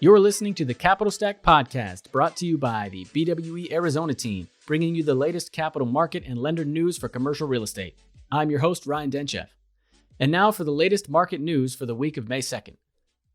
You're listening to the Capital Stack Podcast, brought to you by the BWE Arizona Team, bringing you the latest capital market and lender news for commercial real estate. I'm your host, Ryan Dentscheff. And now for the latest market news for the week of May 2nd.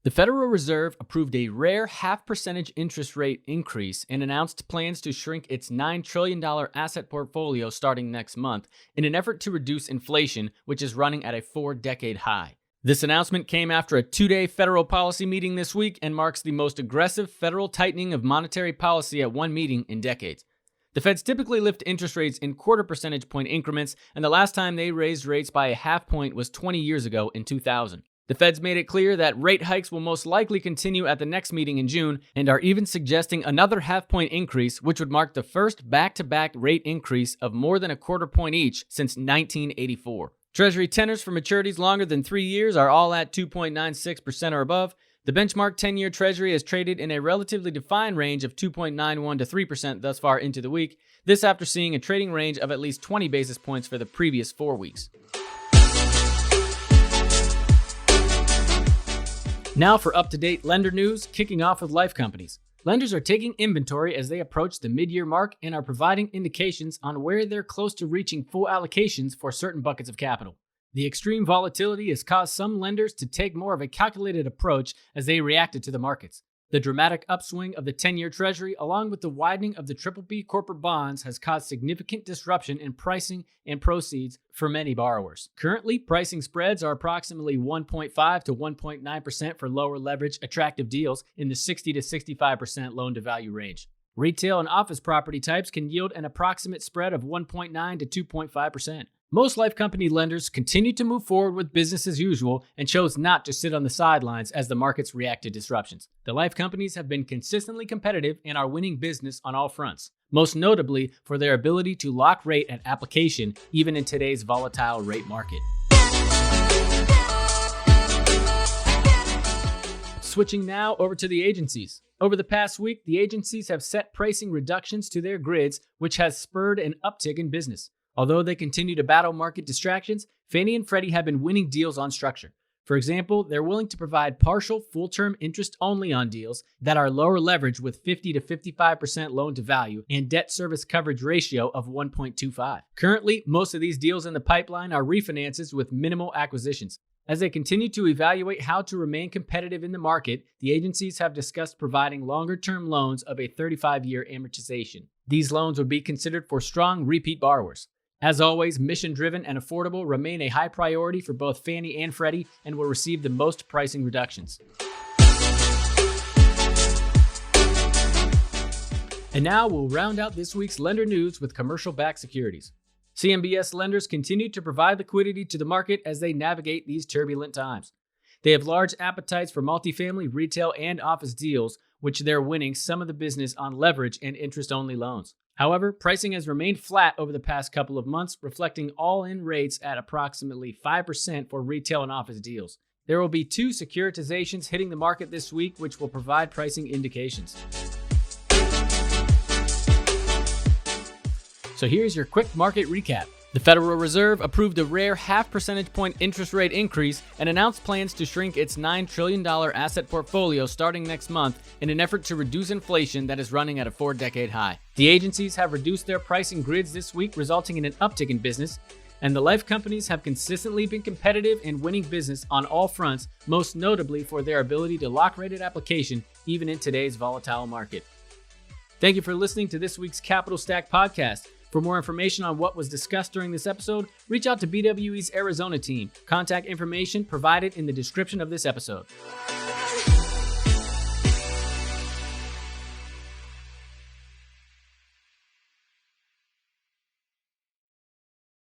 The Federal Reserve approved a rare half-percentage interest rate increase and announced plans to shrink its $9 trillion asset portfolio starting next month in an effort to reduce inflation, which is running at a 4-decade high. This announcement came after a 2-day federal policy meeting this week and marks the most aggressive federal tightening of monetary policy at one meeting in decades. The Feds typically lift interest rates in quarter percentage point increments, and the last time they raised rates by a half point was 20 years ago in 2000. The Feds made it clear that rate hikes will most likely continue at the next meeting in June and are even suggesting another half-point increase, which would mark the first back-to-back rate increase of more than a quarter point each since 1984. Treasury tenors for maturities longer than 3 years are all at 2.96% or above. The benchmark 10-year Treasury has traded in a relatively defined range of 2.91 to 3% thus far into the week, this after seeing a trading range of at least 20 basis points for the previous 4 weeks. Now for up-to-date lender news, kicking off with life companies. Lenders are taking inventory as they approach the mid-year mark and are providing indications on where they're close to reaching full allocations for certain buckets of capital. The extreme volatility has caused some lenders to take more of a calculated approach as they reacted to the markets. The dramatic upswing of the 10-year Treasury, along with the widening of the BBB corporate bonds, has caused significant disruption in pricing and proceeds for many borrowers. Currently, pricing spreads are approximately 1.5 to 1.9% for lower leverage, attractive deals in the 60 to 65% loan-to-value range. Retail and office property types can yield an approximate spread of 1.9 to 2.5%. Most life company lenders continue to move forward with business as usual and chose not to sit on the sidelines as the markets react to disruptions. The life companies have been consistently competitive and are winning business on all fronts, most notably for their ability to lock rate at application even in today's volatile rate market. Switching now over to the agencies. Over the past week, the agencies have set pricing reductions to their grids, which has spurred an uptick in business. Although they continue to battle market distractions, Fannie and Freddie have been winning deals on structure. For example, they're willing to provide partial full-term interest only on deals that are lower leverage with 50 to 55% loan-to-value and debt service coverage ratio of 1.25. Currently, most of these deals in the pipeline are refinances with minimal acquisitions. As they continue to evaluate how to remain competitive in the market, the agencies have discussed providing longer-term loans of a 35-year amortization. These loans would be considered for strong repeat borrowers. As always, mission-driven and affordable remain a high priority for both Fannie and Freddie and will receive the most pricing reductions. And now we'll round out this week's lender news with commercial-backed securities. Cmbs lenders continue to provide liquidity to the market as they navigate these turbulent times. They have large appetites for multifamily, retail, and office deals, which they're winning some of the business on leverage and interest-only loans. However, pricing has remained flat over the past couple of months, reflecting all-in rates at approximately 5% for retail and office deals. There will be 2 securitizations hitting the market this week, which will provide pricing indications. So here's your quick market recap. The Federal Reserve approved a rare half percentage point interest rate increase and announced plans to shrink its $9 trillion asset portfolio starting next month in an effort to reduce inflation that is running at a 4-decade high. The agencies have reduced their pricing grids this week, resulting in an uptick in business, and the life companies have consistently been competitive and winning business on all fronts, most notably for their ability to lock rate at application even in today's volatile market. Thank you for listening to this week's Capital Stack Podcast. For more information on what was discussed during this episode, reach out to BWE's Arizona Team. Contact information provided in the description of this episode.